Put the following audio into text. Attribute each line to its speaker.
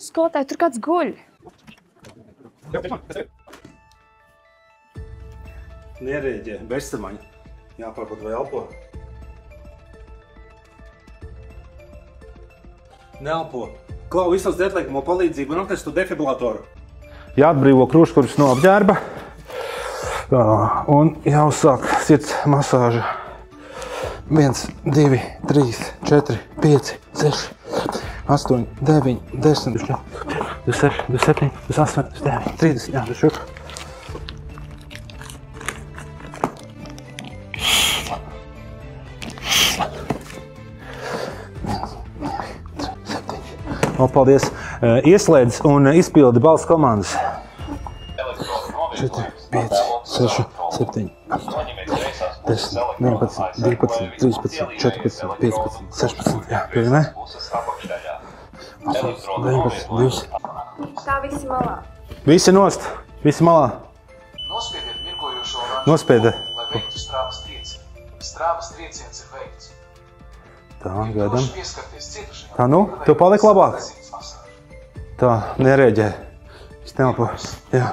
Speaker 1: Skolotāji, tur kāds guļ.
Speaker 2: Nerēģē, bezsamaņa. Jāpārbūt vai elpo. Neelpo. Klau, visās dētliekumu palīdzību un atestu defibrilatoru. Jāatbrīvo krūškurps no apģērba. Un jāuzsāk sirds masāža. 1, 2, 3, 4, 5, 6, 8, 9, 10, 26, 27, 28, 29, 30, jā, šur. Paldies. Ieslēdz un izpildi balss komandas. 4, 5, 6, 7, 8, 10, 11, 12, 13, 14, 15, 16, jā, pieņemē? 19, 20.
Speaker 1: Tā visi malā.
Speaker 2: Visi nost, visi malā.
Speaker 3: Nospiediet mirgojošo oranžu
Speaker 2: Nospiedi.
Speaker 3: lai veiktu strāvas triecienu. Strāvas trieciens ir veikts.
Speaker 2: Tā, gaidām.
Speaker 3: Pieskarties cietušajam.
Speaker 2: Tā, nu, tev paliek labāk? Tā, nerēģē. Es neelpo. Jā.